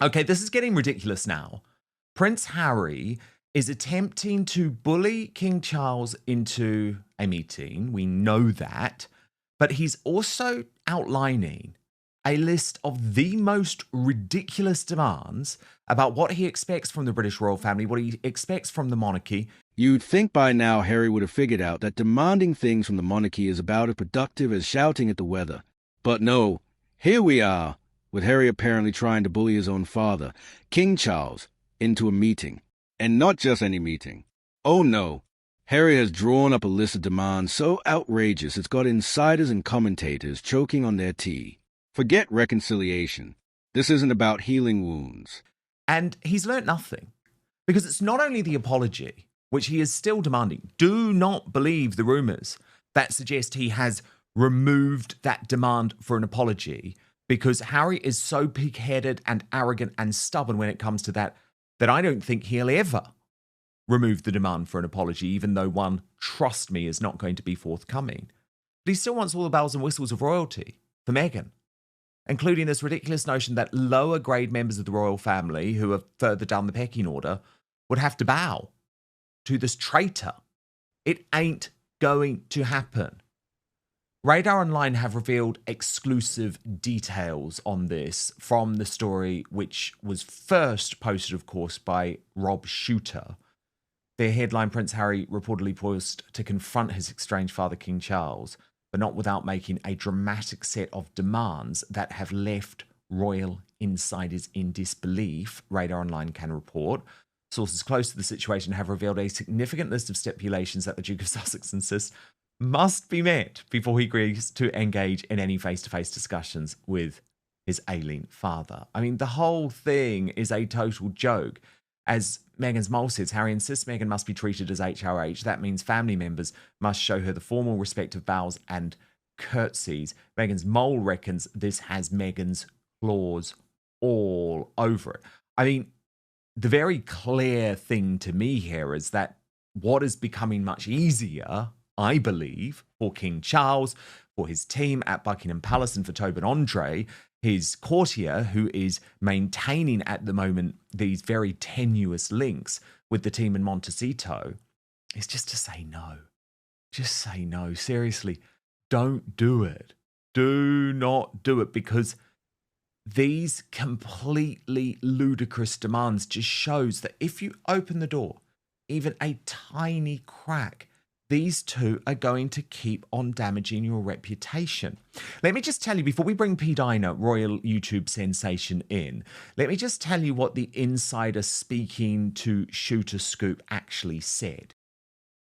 Okay, this is getting ridiculous now. Prince Harry is attempting to bully King Charles into a meeting. We know that. But he's also outlining a list of the most ridiculous demands about what he expects from the British royal family, what he expects from the monarchy. You'd think by now Harry would have figured out that demanding things from the monarchy is about as productive as shouting at the weather. But no, here we are, with Harry apparently trying to bully his own father, King Charles, into a meeting. And not just any meeting. Oh no, Harry has drawn up a list of demands so outrageous it's got insiders and commentators choking on their tea. Forget reconciliation. This isn't about healing wounds. And he's learnt nothing. Because it's not only the apology, which he is still demanding. Do not believe the rumours that suggest he has removed that demand for an apology, because Harry is so pig-headed and arrogant and stubborn when it comes to that I don't think he'll ever remove the demand for an apology, even though one, trust me, is not going to be forthcoming. But he still wants all the bells and whistles of royalty for Meghan, including this ridiculous notion that lower grade members of the royal family who are further down the pecking order would have to bow to this traitor. It ain't going to happen. Radar Online have revealed exclusive details on this from the story, which was first posted, of course, by Rob Shooter. Their headline, Prince Harry reportedly poised to confront his estranged father, King Charles, but not without making a dramatic set of demands that have left royal insiders in disbelief, Radar Online can report. Sources close to the situation have revealed a significant list of stipulations that the Duke of Sussex insists must be met before he agrees to engage in any face-to-face discussions with his ailing father. I mean, the whole thing is a total joke. As Meghan's mole says, Harry insists Meghan must be treated as HRH. That means family members must show her the formal respect of bows and curtsies. Meghan's mole reckons this has Meghan's claws all over it. I mean, the very clear thing to me here is that what is becoming much easier, I believe, for King Charles, for his team at Buckingham Palace, and for Tobin Andre, his courtier, who is maintaining at the moment these very tenuous links with the team in Montecito, is just to say no. Just say no. Seriously, don't do it. Do not do it, because these completely ludicrous demands just shows that if you open the door, even a tiny crack, these two are going to keep on damaging your reputation. Let me just tell you, before we bring P. Diner, royal YouTube sensation, in, let me just tell you what the insider speaking to Shooter Scoop actually said.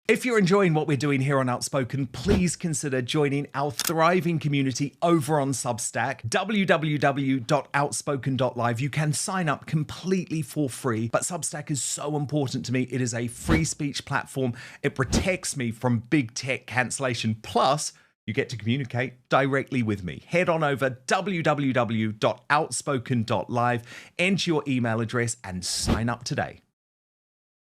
If you're enjoying what we're doing here on Outspoken, please consider joining our thriving community over on Substack, www.outspoken.live. You can sign up completely for free, but Substack is so important to me. It is a free speech platform. It protects me from big tech cancellation. Plus, you get to communicate directly with me. Head on over www.outspoken.live, enter your email address, and sign up today.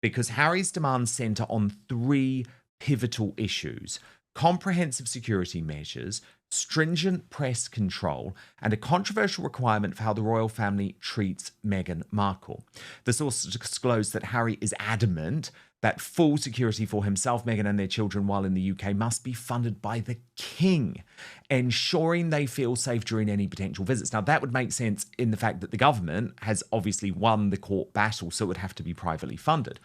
Because Harry's demands centre on three pivotal issues: comprehensive security measures, stringent press control, and a controversial requirement for how the royal family treats Meghan Markle. The source disclosed that Harry is adamant that full security for himself, Meghan, and their children while in the UK must be funded by the King, ensuring they feel safe during any potential visits. Now, that would make sense in the fact that the government has obviously won the court battle, so it would have to be privately funded.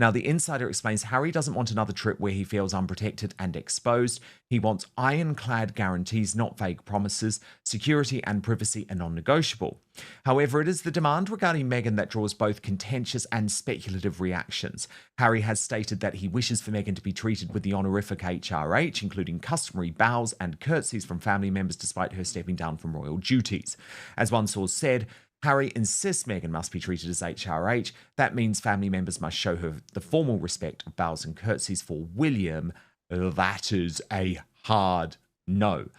Now, the insider explains Harry doesn't want another trip where he feels unprotected and exposed. He wants ironclad guarantees, not vague promises. Security and privacy are non-negotiable. However, it is the demand regarding Meghan that draws both contentious and speculative reactions. Harry has stated that he wishes for Meghan to be treated with the honorific HRH, including customary bows and curtsies from family members despite her stepping down from royal duties. As one source said, Harry insists Meghan must be treated as HRH. That means family members must show her the formal respect of bows and curtsies. For William, that is a hard no.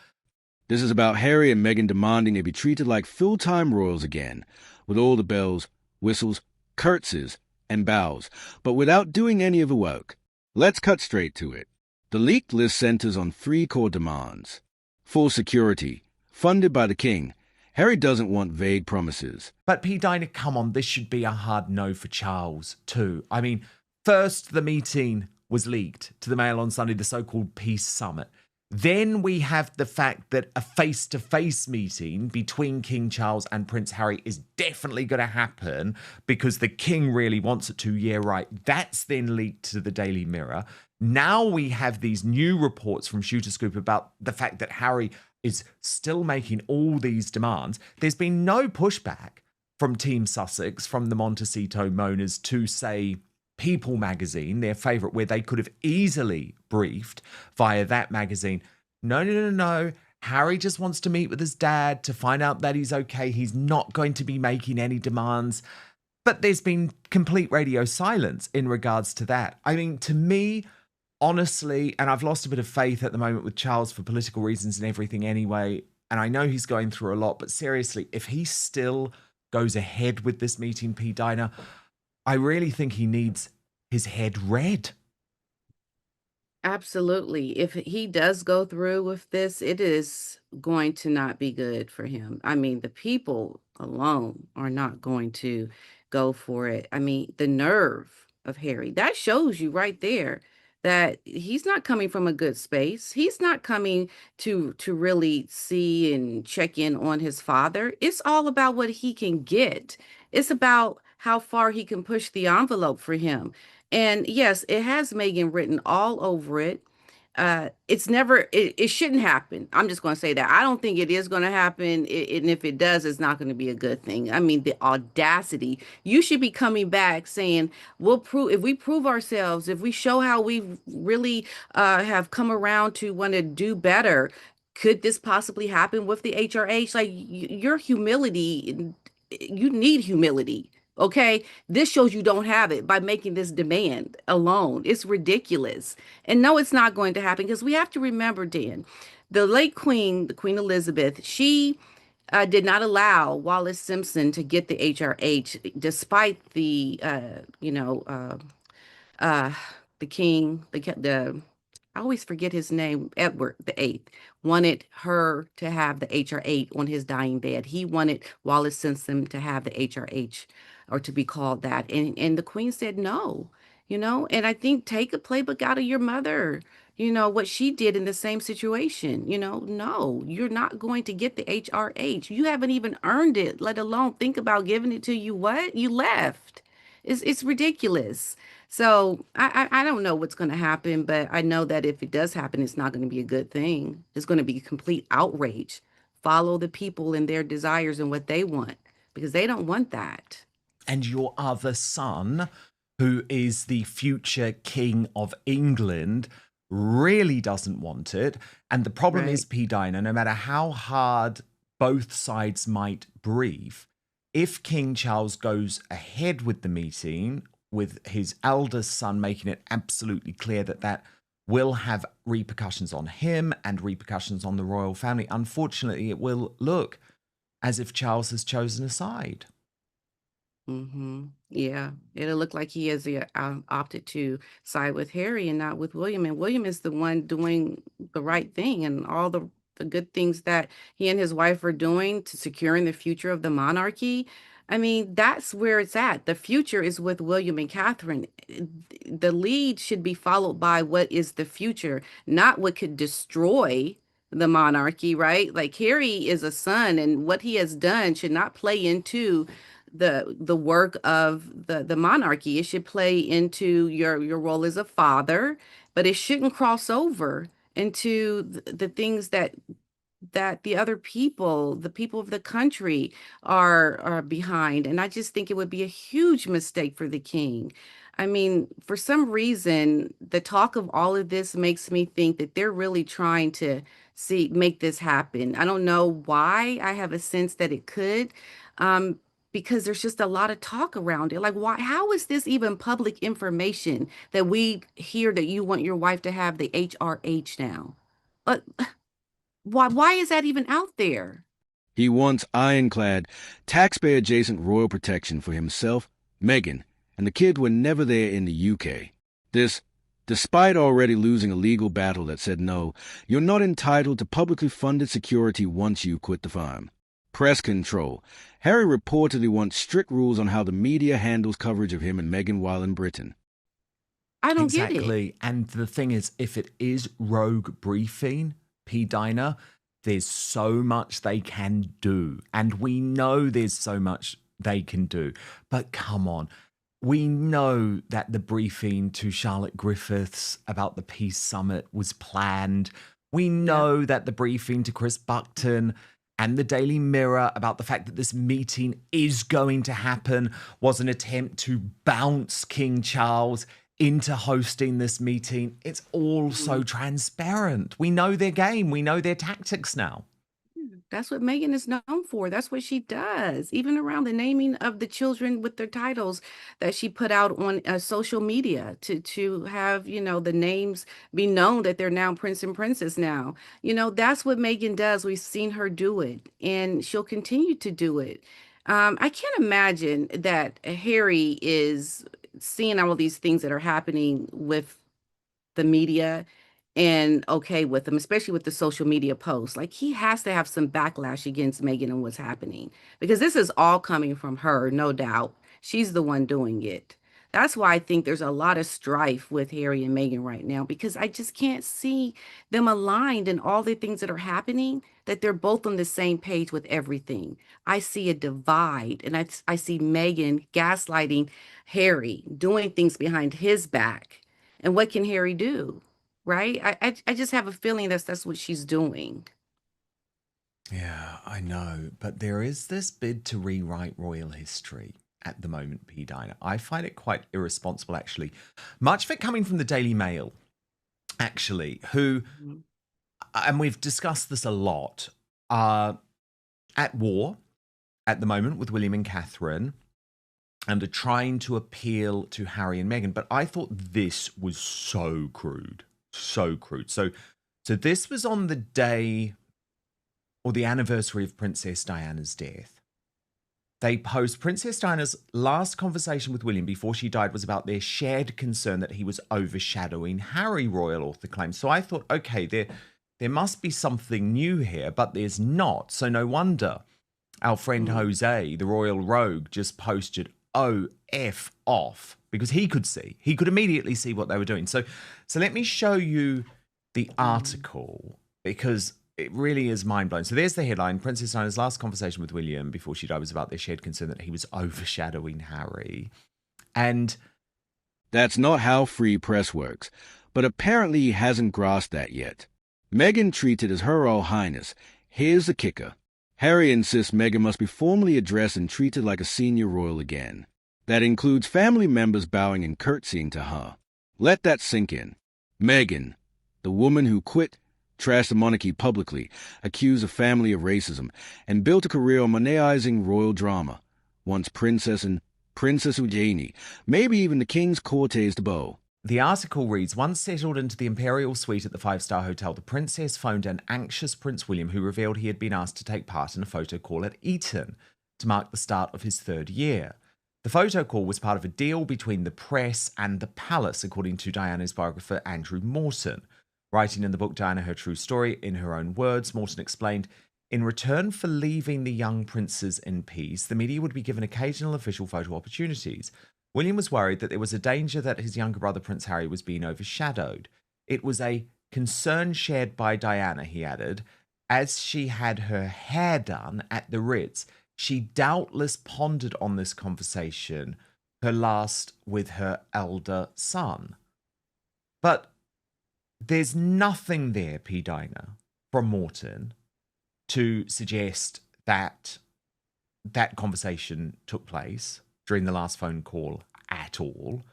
This is about Harry and Meghan demanding they be treated like full-time royals again, with all the bells, whistles, curtsies, and bows, but without doing any of the work. Let's cut straight to it. The leaked list centers on three core demands: full security, funded by the King, Harry doesn't want vague promises. But P. Diner, come on, this should be a hard no for Charles, too. I mean, first the meeting was leaked to the Mail on Sunday, the so-called Peace Summit. Then we have the fact that a face-to-face meeting between King Charles and Prince Harry is definitely going to happen because the King really wants it to. Yeah, right. That's then leaked to the Daily Mirror. Now we have these new reports from Shooter Scoop about the fact that Harry is still making all these demands. There's been no pushback from Team Sussex, from the Montecito Moaners to, say, People magazine, their favourite, where they could have easily briefed via that magazine. No. Harry just wants to meet with his dad to find out that he's okay. He's not going to be making any demands. But there's been complete radio silence in regards to that. I mean, to me, honestly, and I've lost a bit of faith at the moment with Charles for political reasons and everything anyway, and I know he's going through a lot, but seriously, if he still goes ahead with this meeting, P. Diner, I really think he needs his head read. Absolutely. If he does go through with this, it is going to not be good for him. I mean, the people alone are not going to go for it. I mean, the nerve of Harry, that shows you right there that he's not coming from a good space. He's not coming to really see and check in on his father. It's all about what he can get. It's about how far he can push the envelope for him. And yes, it has Megan written all over it. It's never, it shouldn't happen. I'm just going to say that. I don't think it is going to happen. And if it does, it's not going to be a good thing. I mean, the audacity. You should be coming back saying, we'll prove, if we prove ourselves, if we show how we really have come around to want to do better, could this possibly happen with the HRH? Like your humility, you need humility. Okay, this shows you don't have it by making this demand alone. It's ridiculous. And no, it's not going to happen because we have to remember, Dan, the late Queen, the Queen Elizabeth, she did not allow Wallace Simpson to get the HRH despite the, uh, the king, the I always forget his name, Edward the Eighth, wanted her to have the HR8 on his dying bed. He wanted Wallace Simpson to have the HRH or to be called that. And the Queen said no, and I think take a playbook out of your mother, what she did in the same situation, no, you're not going to get the HRH. You haven't even earned it, let alone think about giving it to you. What? You left. It's ridiculous. So I don't know what's going to happen, but I know that if it does happen, it's not going to be a good thing. It's going to be complete outrage. Follow the people and their desires and what they want because they don't want that. And your other son, who is the future King of England, really doesn't want it. And the problem is, P. Diner, no matter how hard both sides might brief, if King Charles goes ahead with the meeting, with his eldest son making it absolutely clear that that will have repercussions on him and repercussions on the royal family, unfortunately, it will look as if Charles has chosen a side. Yeah, it'll look like he has opted to side with Harry and not with William. And William is the one doing the right thing and all the good things that he and his wife are doing to securing the future of the monarchy. I mean, that's where it's at. The future is with William and Catherine. The lead should be followed by what is the future, not what could destroy the monarchy, right? Like Harry is a son, and what he has done should not play into the work of the monarchy. It should play into your role as a father, but it shouldn't cross over into the things that the other people, the people of the country are behind. And I just think it would be a huge mistake for the king. I mean, for some reason, the talk of all of this makes me think that they're really trying to make this happen. I don't know why. I have a sense that it could, because there's just a lot of talk around it. Like, why, how is this even public information that we hear that you want your wife to have the HRH now? Uh, why is that even out there? He wants ironclad, taxpayer-adjacent royal protection for himself, Meghan, and the kid were never there in the UK. This, despite already losing a legal battle that said no, you're not entitled to publicly funded security once you quit the farm. Press control. Harry reportedly wants strict rules on how the media handles coverage of him and Meghan while in Britain. I don't get it. Exactly. And the thing is, if it is rogue briefing, P. Diner, there's so much they can do. And we know there's so much they can do. But come on. We know that the briefing to Charlotte Griffiths about the Peace Summit was planned. We know that the briefing to Chris Buckton and the Daily Mirror about the fact that this meeting is going to happen was an attempt to bounce King Charles into hosting this meeting. It's all so transparent. We know their game. We know their tactics now. That's what Megan is known for. That's what she does. Even around the naming of the children with their titles that she put out on social media to have, the names be known that they're now prince and princess now. That's what Megan does. We've seen her do it, and she'll continue to do it. I can't imagine that Harry is seeing all of these things that are happening with the media and okay with them, especially with the social media posts. Like, he has to have some backlash against Megan and what's happening, because this is all coming from her, no doubt. She's the one doing it. That's why I think there's a lot of strife with Harry and Meghan right now, because I just can't see them aligned in all the things that are happening, that they're both on the same page with everything. I see a divide, and I see Meghan gaslighting Harry, doing things behind his back. And what can Harry do? Right? I just have a feeling that's what she's doing. Yeah, I know. But there is this bid to rewrite royal history at the moment, P. Diner. I find it quite irresponsible, actually. Much of it coming from the Daily Mail, actually, who, and we've discussed this a lot, are at war at the moment with William and Catherine and are trying to appeal to Harry and Meghan. But I thought this was so crude. So crude. So this was on the day or the anniversary of Princess Diana's death. They post Princess Diana's last conversation with William before she died was about their shared concern that he was overshadowing Harry, royal author claims. So I thought, okay, there must be something new here, but there's not. So no wonder our friend Jose, the royal rogue, just posted, "Oh, F off," because he could immediately see what they were doing. So let me show you the article, because it really is mind-blowing. So there's the headline. Princess Diana's last conversation with William before she died was about their shared concern that he was overshadowing Harry. And that's not how free press works, but apparently he hasn't grasped that yet. Meghan treats it as Her Royal Highness. Here's the kicker. Harry insists Meghan must be formally addressed and treated like a senior royal again. That includes family members bowing and curtsying to her. Let that sink in. Meghan, the woman who quit, trashed the monarchy publicly, accused a family of racism, and built a career on monetising royal drama. Once princess and Princess Eugenie, maybe even the king's cortege de beau. the article reads, once settled into the imperial suite at the five-star hotel, the princess phoned an anxious Prince William, who revealed he had been asked to take part in a photo call at Eton to mark the start of his third year. The photo call was part of a deal between the press and the palace, according to Diana's biographer Andrew Morton. Writing in the book Diana, Her True Story, in her own words, Morton explained, in return for leaving the young princes in peace, the media would be given occasional official photo opportunities. William was worried that there was a danger that his younger brother Prince Harry was being overshadowed. It was a concern shared by Diana, he added, as she had her hair done at the Ritz. She doubtless pondered on this conversation, her last with her elder son. But there's nothing there, P. Dina, from Morton to suggest that that conversation took place during the last phone call at all.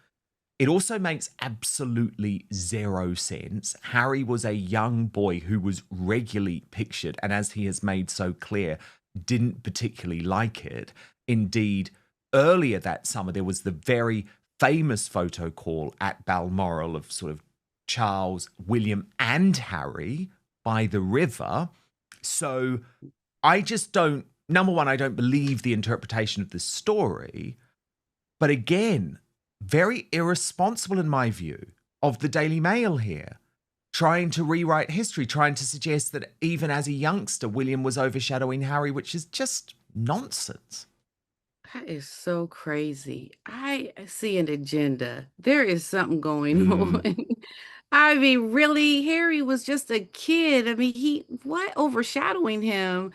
It also makes absolutely zero sense. Harry was a young boy who was regularly pictured, and as he has made so clear, didn't particularly like it. Indeed, earlier that summer, there was the very famous photo call at Balmoral of sort of Charles, William, and Harry by the river. So I just don't, number one, I don't believe the interpretation of this story. But again, very irresponsible in my view of the Daily Mail here, trying to rewrite history, trying to suggest that even as a youngster, William was overshadowing Harry, which is just nonsense. That is so crazy. I see an agenda. There is something going Mm. on. I mean, really, Harry was just a kid. I mean, what overshadowing him?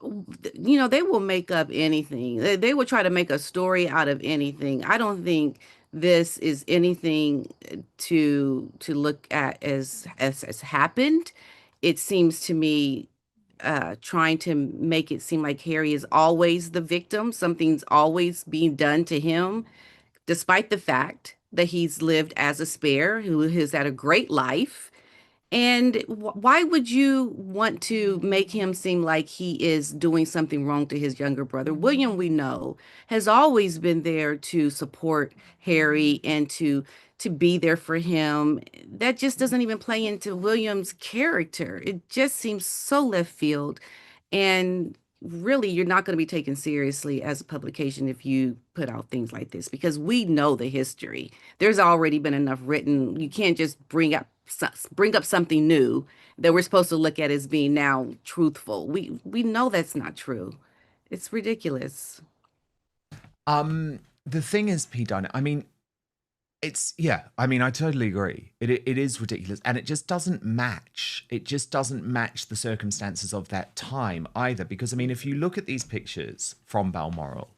They will make up anything. They will try to make a story out of anything. I don't think this is anything to look at as happened. It seems to me trying to make it seem like Harry is always the victim. Something's always being done to him, despite the fact that he's lived as a spare who has had a great life. And why would you want to make him seem like he is doing something wrong to his younger brother? William, we know, has always been there to support Harry and to be there for him. That just doesn't even play into William's character. It just seems so left field. And really, you're not going to be taken seriously as a publication if you put out things like this because we know the history. There's already been enough written. You can't just bring up something new that we're supposed to look at as being now truthful. We know that's not true. It's ridiculous. The thing is, P. Dunn, I mean, I totally agree. It is ridiculous, and it just doesn't match. It just doesn't match the circumstances of that time either. Because I mean, if you look at these pictures from Balmoral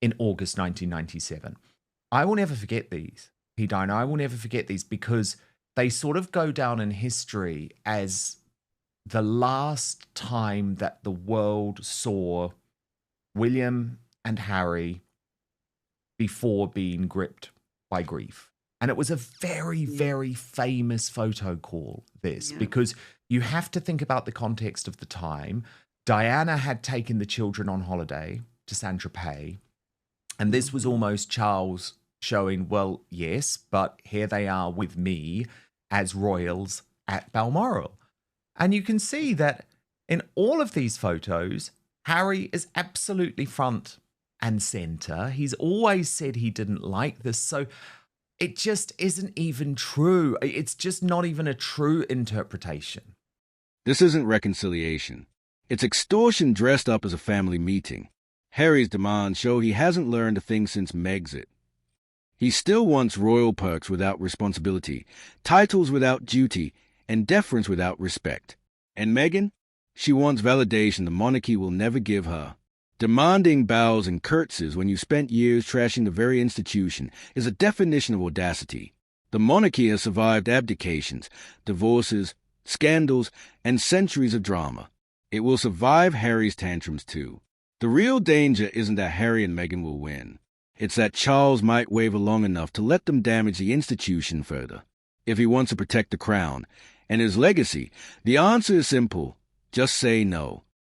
in August 1997, I will never forget these, P. Dunn. I will never forget these because they sort of go down in history as the last time that the world saw William and Harry before being gripped by grief. And it was a very, very famous photo call, this, because you have to think about the context of the time. Diana had taken the children on holiday to Saint-Tropez, and this was almost Charles showing, well, yes, but here they are with me as royals at Balmoral. And you can see that in all of these photos, Harry is absolutely front and center. He's always said he didn't like this. So it just isn't even true. It's just not even a true interpretation. This isn't reconciliation. It's extortion dressed up as a family meeting. Harry's demands show he hasn't learned a thing since Megxit. He still wants royal perks without responsibility, titles without duty, and deference without respect. And Meghan? She wants validation the monarchy will never give her. Demanding bows and curtsies when you spent years trashing the very institution is a definition of audacity. The monarchy has survived abdications, divorces, scandals, and centuries of drama. It will survive Harry's tantrums too. The real danger isn't that Harry and Meghan will win. It's that Charles might waver long enough to let them damage the institution further. If he wants to protect the crown and his legacy, the answer is simple. Just say no.